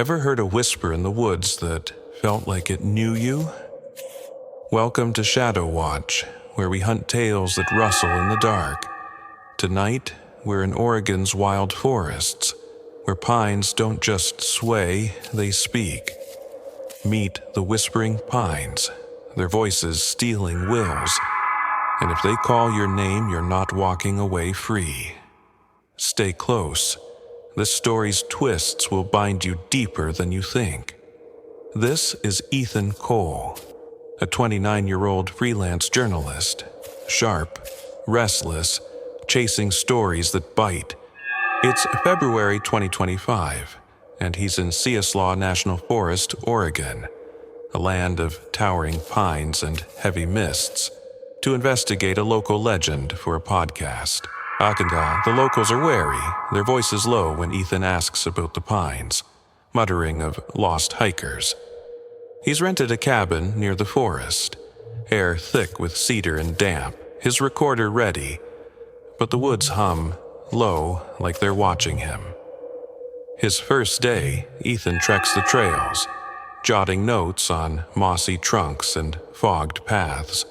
Ever heard a whisper in the woods that felt like it knew you? Welcome to Shadow Watch, where we hunt tales that rustle in the dark. Tonight, we're in Oregon's wild forests, where pines don't just sway, they speak. Meet the whispering pines, their voices stealing wills, and if they call your name, you're not walking away free. Stay close. This story's twists will bind you deeper than you think. This is Ethan Cole, a 29-year-old freelance journalist, sharp, restless, chasing stories that bite. It's February 2025, and he's in Cieslaw National Forest, Oregon, a land of towering pines and heavy mists, to investigate a local legend for a podcast. The locals are wary, their voices low when Ethan asks about the pines, muttering of lost hikers. He's rented a cabin near the forest, air thick with cedar and damp, his recorder ready, but the woods hum, low, like they're watching him. His first day, Ethan treks the trails, jotting notes on mossy trunks and fogged paths.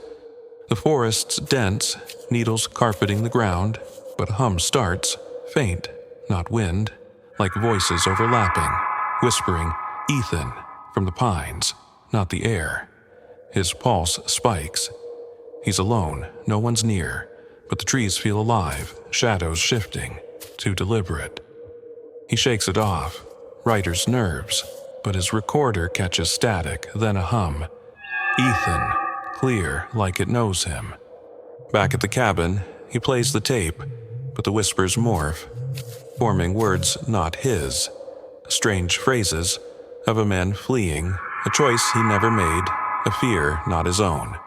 The forest's dense, needles carpeting the ground, but hum starts, faint, not wind, like voices overlapping, whispering, "Ethan," from the pines, not the air. His pulse spikes. He's alone, no one's near, but the trees feel alive, shadows shifting, too deliberate. He shakes it off, writer's nerves, but his recorder catches static, then a hum. Ethan, clear like it knows him. Back at the cabin, he plays the tape, but the whispers morph, forming words not his, strange phrases of a man fleeing, a choice he never made, a fear not his own.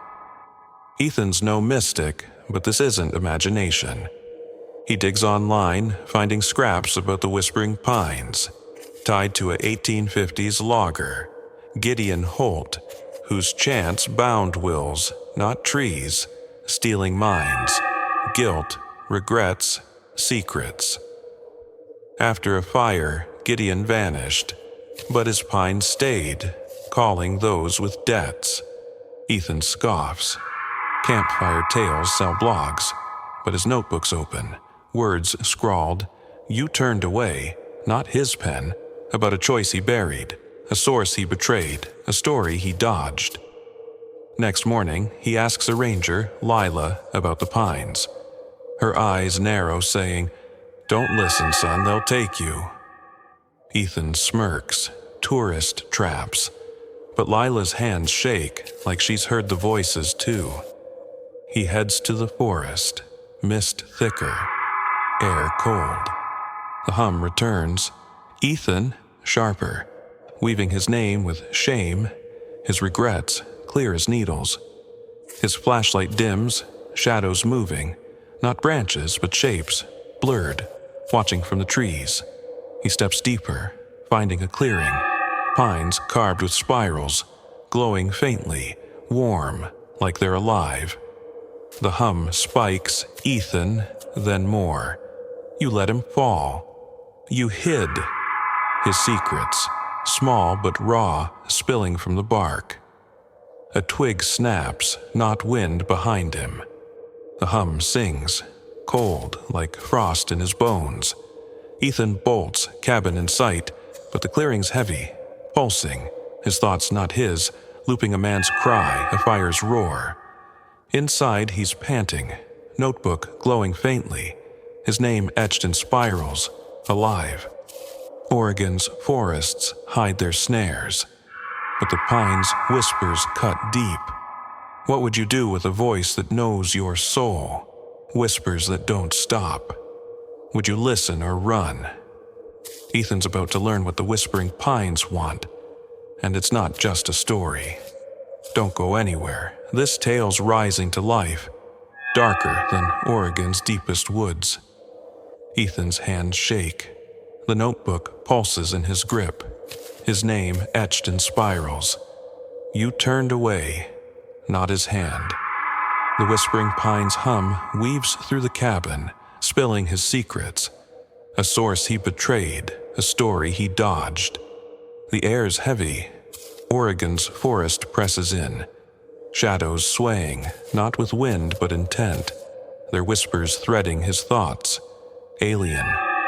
Ethan's no mystic, but this isn't imagination. He digs online, finding scraps about the whispering pines, tied to a 1850s logger, Gideon Holt, whose chants bound wills, not trees, stealing minds, guilt, regrets, secrets. After a fire, Gideon vanished, but his pine stayed, calling those with debts. Ethan scoffs. Campfire tales sell blogs, but his notebook's open, words scrawled. You turned away, not his pen, about a choice he buried, a source he betrayed, a story he dodged. Next morning, he asks a ranger, Lila, about the pines. Her eyes narrow, saying, "Don't listen, son, they'll take you." Ethan smirks, tourist traps, but Lila's hands shake like she's heard the voices too. He heads to the forest, mist thicker, air cold. The hum returns. Ethan, sharper, weaving his name with shame, his regrets clear as needles. His flashlight dims, shadows moving, not branches but shapes, blurred, watching from the trees. He steps deeper, finding a clearing, pines carved with spirals, glowing faintly, warm, like they're alive. The hum spikes, Ethan, then more. You let him fall. You hid his secrets, small but raw, spilling from the bark. A twig snaps, not wind behind him. The hum sings, cold like frost in his bones. Ethan bolts, cabin in sight, but the clearing's heavy, pulsing, his thoughts not his, looping a man's cry, a fire's roar. Inside he's panting, notebook glowing faintly, his name etched in spirals, alive. Oregon's forests hide their snares, but the pine's whispers cut deep. What would you do with a voice that knows your soul? Whispers that don't stop. Would you listen or run? Ethan's about to learn what the whispering pines want, and it's not just a story. Don't go anywhere. This tale's rising to life, darker than Oregon's deepest woods. Ethan's hands shake. The notebook pulses in his grip, his name etched in spirals. You turned away, not his hand. The whispering pine's hum weaves through the cabin, spilling his secrets. A source he betrayed, a story he dodged. The air's heavy. Oregon's forest presses in. Shadows swaying, not with wind but intent. Their whispers threading his thoughts. Alien,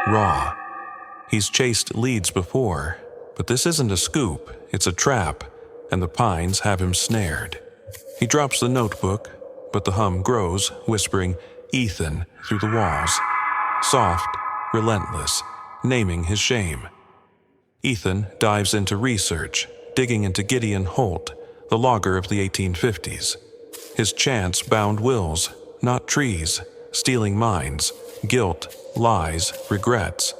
raw. He's chased leads before, but this isn't a scoop, it's a trap, and the pines have him snared. He drops the notebook, but the hum grows, whispering Ethan through the walls. Soft, relentless, naming his shame. Ethan dives into research, digging into Gideon Holt, the logger of the 1850s. His chance-bound wills, not trees, stealing minds, guilt, lies, regrets.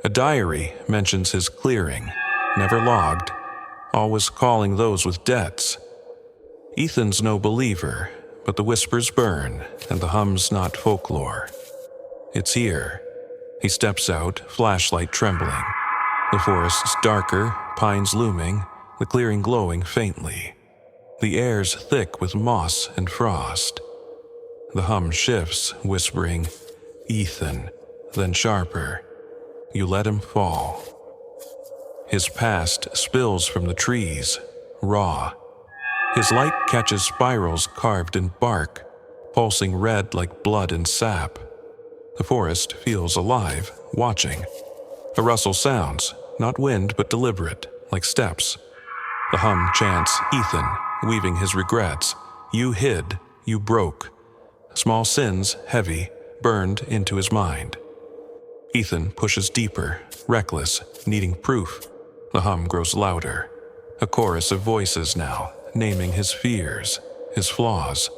A diary mentions his clearing, never logged, always calling those with debts. Ethan's no believer, but the whispers burn, and the hum's not folklore. It's here. He steps out, flashlight trembling. The forest's darker, pines looming, the clearing glowing faintly. The air's thick with moss and frost. The hum shifts, whispering, Ethan, then sharper. You let him fall. His past spills from the trees, raw. His light catches spirals carved in bark, pulsing red like blood and sap. The forest feels alive, watching. A rustle sounds, not wind but deliberate, like steps. The hum chants Ethan, weaving his regrets. You hid, you broke. Small sins, heavy, burned into his mind. Ethan pushes deeper, reckless, needing proof. The hum grows louder. A chorus of voices now, naming his fears, his flaws.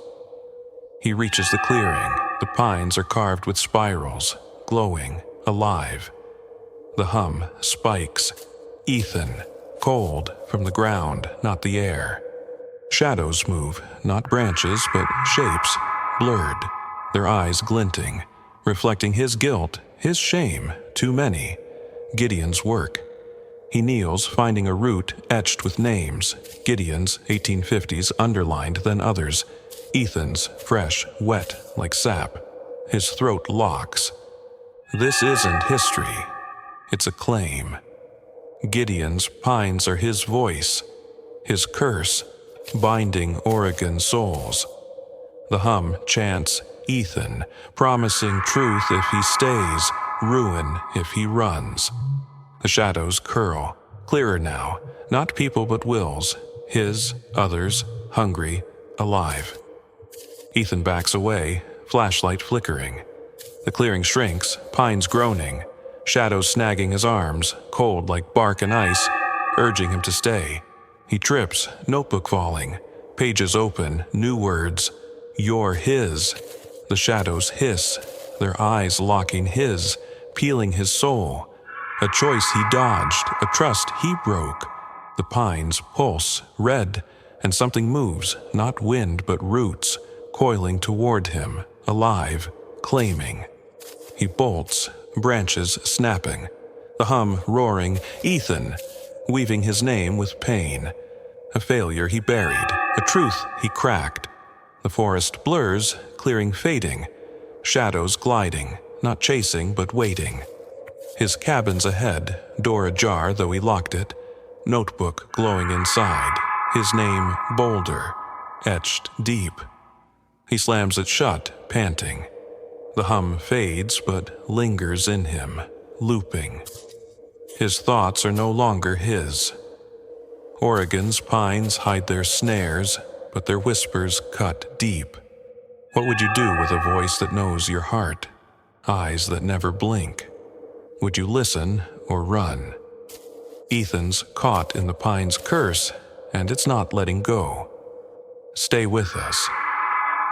He reaches the clearing. The pines are carved with spirals, glowing, alive. The hum spikes. Ethan, cold from the ground, not the air. Shadows move, not branches, but shapes, blurred, their eyes glinting, reflecting his guilt, his shame, too many. Gideon's work. He kneels, finding a root etched with names. Gideon's, 1850s, underlined, then others. Ethan's, fresh, wet, like sap. His throat locks. This isn't history. It's a claim. Gideon's pines are his voice, his curse, binding Oregon souls. The hum chants Ethan, promising truth if he stays, ruin if he runs. The shadows curl, clearer now, not people but wills, his, others, hungry, alive. Ethan backs away, flashlight flickering. The clearing shrinks, pines groaning, shadows snagging his arms, cold like bark and ice, urging him to stay. He trips, notebook falling, pages open, new words. You're his. The shadows hiss, their eyes locking his, peeling his soul. A choice he dodged, a trust he broke. The pines pulse, red, and something moves, not wind but roots, coiling toward him, alive, claiming. He bolts, branches snapping, the hum roaring, Ethan, weaving his name with pain. A failure he buried, a truth he cracked. The forest blurs, clearing fading, shadows gliding, not chasing but waiting. His cabin's ahead, door ajar though he locked it, notebook glowing inside, his name Boulder, etched deep. He slams it shut, panting. The hum fades but lingers in him, looping. His thoughts are no longer his. Oregon's pines hide their snares, but their whispers cut deep. What would you do with a voice that knows your heart, eyes that never blink? Would you listen or run? Ethan's caught in the pine's curse, and it's not letting go. Stay with us.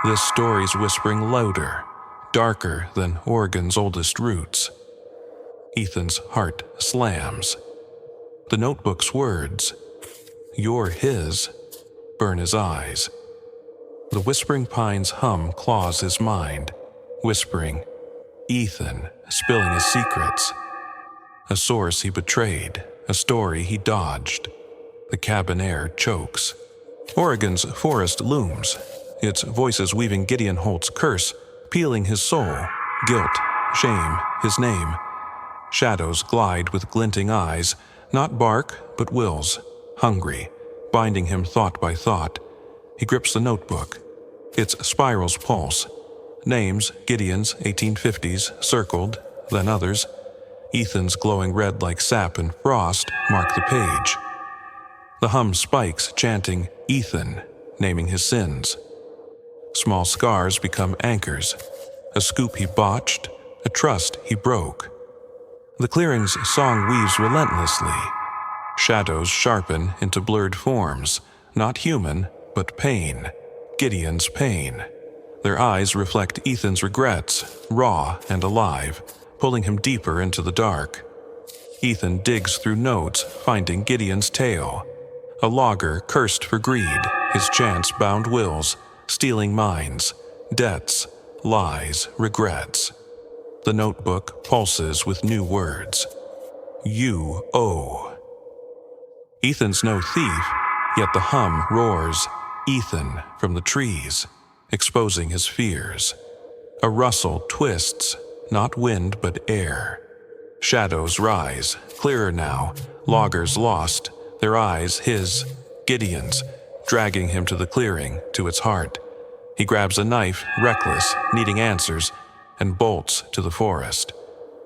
This story's whispering louder, darker than Oregon's oldest roots. Ethan's heart slams. The notebook's words, "You're his," burn his eyes. The whispering pine's hum claws his mind, whispering, Ethan, spilling his secrets. A source he betrayed, a story he dodged. The cabin air chokes. Oregon's forest looms, its voices weaving Gideon Holt's curse, peeling his soul, guilt, shame, his name. Shadows glide with glinting eyes, not bark, but wills, hungry, binding him thought by thought. He grips the notebook. It's Spiral's pulse. Names, Gideon's, 1850s, circled, then others. Ethan's glowing red like sap and frost mark the page. The hum spikes, chanting, Ethan, naming his sins. Small scars become anchors. A scoop he botched, a trust he broke. The clearing's song weaves relentlessly. Shadows sharpen into blurred forms, not human, but pain. Gideon's pain. Their eyes reflect Ethan's regrets, raw and alive, pulling him deeper into the dark. Ethan digs through notes, finding Gideon's tale. A logger cursed for greed, his chance-bound wills, stealing minds, debts, lies, regrets. The notebook pulses with new words. You owe. Ethan's no thief, yet the hum roars, Ethan from the trees, exposing his fears. A rustle twists, not wind but air. Shadows rise, clearer now, loggers lost, their eyes his, Gideon's, dragging him to the clearing, to its heart. He grabs a knife, reckless, needing answers, and bolts to the forest.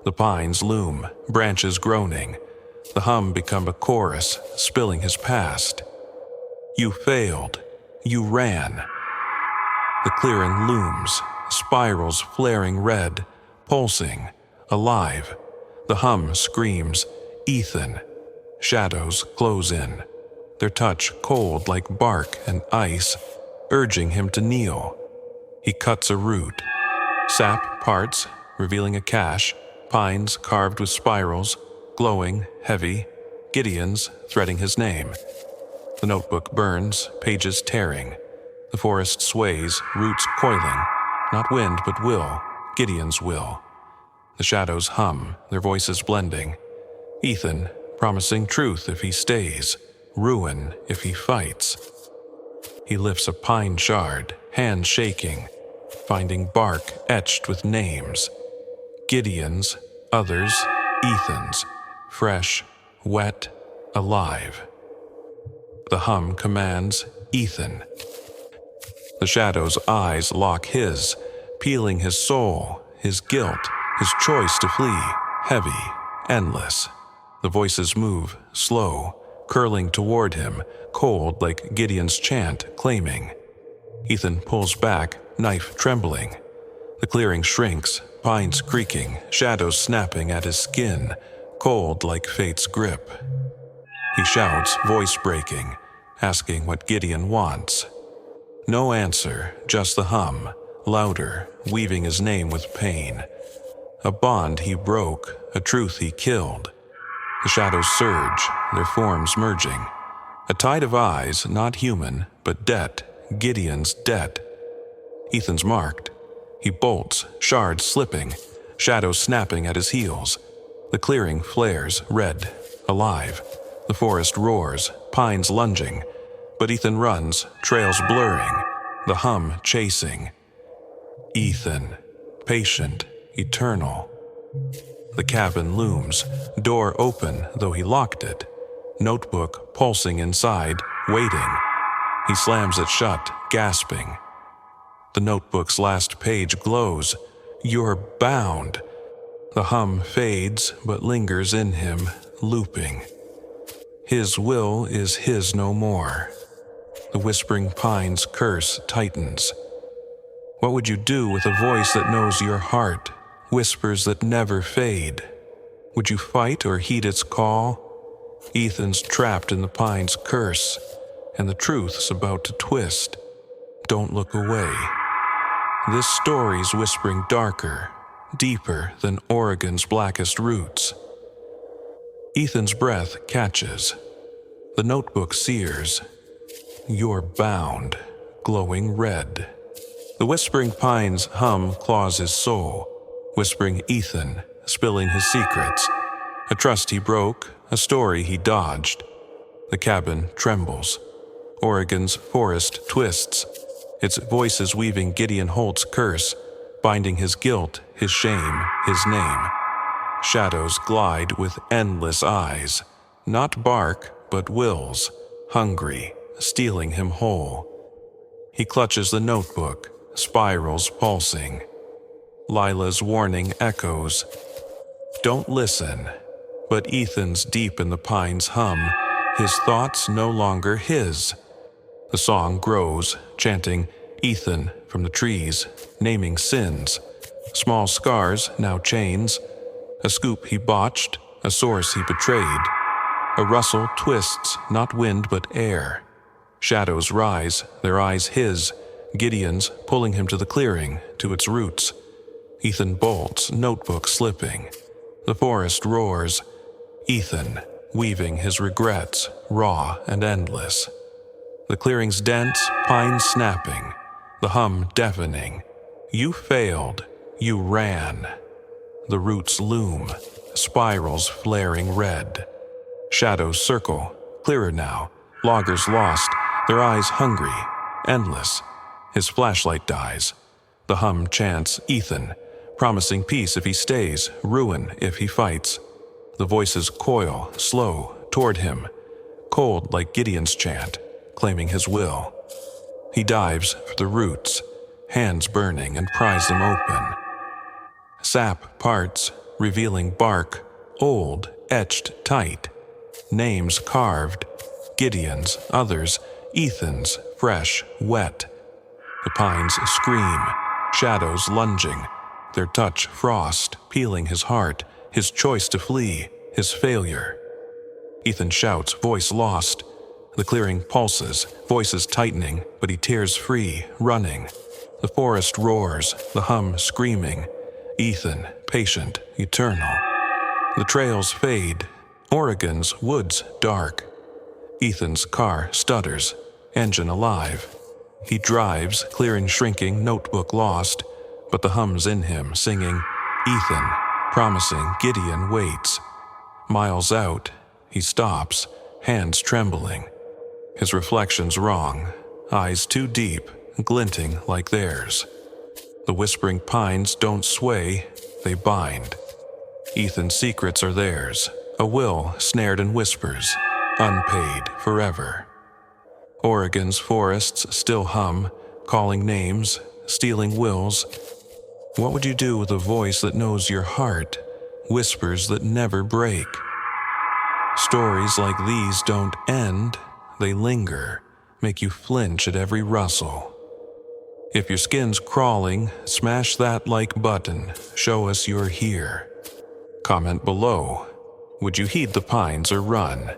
The pines loom, branches groaning. The hum become a chorus, spilling his past. You failed. You ran. The clearing looms, spirals flaring red, pulsing, alive. The hum screams, Ethan. Shadows close in, their touch cold like bark and ice, urging him to kneel. He cuts a root. Sap parts, revealing a cache, pines carved with spirals, glowing, heavy, Gideon's threading his name. The notebook burns, pages tearing. The forest sways, roots coiling, not wind but will, Gideon's will. The shadows hum, their voices blending. Ethan, promising truth if he stays, ruin if he fights. He lifts a pine shard, hand shaking, finding bark etched with names. Gideon's, others, Ethan's, fresh, wet, alive. The hum commands, Ethan. The shadow's eyes lock his, peeling his soul, his guilt, his choice to flee, heavy, endless. The voices move, slow, curling toward him, cold like Gideon's chant, claiming. Ethan pulls back, knife trembling. The clearing shrinks, pines creaking, shadows snapping at his skin, cold like fate's grip. He shouts, voice breaking, asking what Gideon wants. No answer, just the hum, louder, weaving his name with pain. A bond he broke, a truth he killed. The shadows surge, their forms merging. A tide of eyes, not human, but debt, Gideon's debt. Ethan's marked. He bolts, shards slipping, shadows snapping at his heels. The clearing flares, red, alive. The forest roars, pines lunging. But Ethan runs, trails blurring, the hum chasing. Ethan, patient, eternal. The cabin looms, door open though he locked it. Notebook pulsing inside, waiting. He slams it shut, gasping. The notebook's last page glows. You're bound. The hum fades but lingers in him, looping. His will is his no more. The whispering pine's curse tightens. What would you do with a voice that knows your heart, whispers that never fade? Would you fight or heed its call? Ethan's trapped in the pine's curse, and the truth's about to twist. Don't look away. This story's whispering darker, deeper than Oregon's blackest roots. Ethan's breath catches. The notebook sears. You're bound, glowing red. The whispering pine's hum claws his soul, whispering Ethan, spilling his secrets. A trust he broke, a story he dodged. The cabin trembles. Oregon's forest twists, its voices weaving Gideon Holt's curse, binding his guilt, his shame, his name. Shadows glide with endless eyes, not bark, but wills, hungry, stealing him whole. He clutches the notebook, spirals pulsing. Lila's warning echoes. Don't listen. But Ethan's deep in the pines hum, his thoughts no longer his. The song grows, chanting Ethan from the trees, naming sins. Small scars, now chains. A scoop he botched, a source he betrayed. A rustle twists, not wind but air. Shadows rise, their eyes his. Gideon's pulling him to the clearing, to its roots. Ethan bolts, notebook slipping. The forest roars. Ethan, weaving his regrets, raw and endless. The clearing's dense, pines snapping. The hum deafening. You failed. You ran. The roots loom, spirals flaring red. Shadows circle, clearer now. Loggers lost, their eyes hungry, endless. His flashlight dies. The hum chants Ethan, promising peace if he stays, ruin if he fights. The voices coil, slow, toward him, cold like Gideon's chant, claiming his will. He dives for the roots, hands burning and pries them open. Sap parts, revealing bark, old, etched tight. Names carved, Gideon's, others, Ethan's, fresh, wet. The pines scream, shadows lunging, their touch frost, peeling his heart, his choice to flee, his failure. Ethan shouts, voice lost. The clearing pulses, voices tightening, but he tears free, running. The forest roars, the hum screaming. Ethan, patient, eternal. The trails fade, Oregon's woods dark. Ethan's car stutters, engine alive. He drives, clearing shrinking, notebook lost, but the hum's in him, singing, Ethan, promising. Gideon waits. Miles out, he stops, hands trembling. His reflection's wrong, eyes too deep, glinting like theirs. The whispering pines don't sway, they bind. Ethan's secrets are theirs, a will snared in whispers, unpaid forever. Oregon's forests still hum, calling names, stealing wills. What would you do with a voice that knows your heart, whispers that never break? Stories like these don't end, they linger, make you flinch at every rustle. If your skin's crawling, smash that like button, show us you're here. Comment below. Would you heed the pines or run?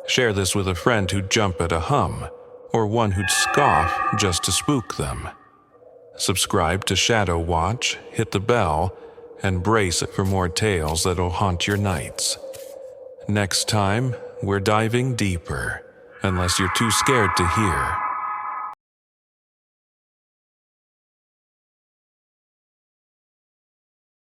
Share this with a friend who'd jump at a hum, or one who'd scoff just to spook them. Subscribe to Shadow Watch, hit the bell, and brace it for more tales that'll haunt your nights. Next time, we're diving deeper, unless you're too scared to hear.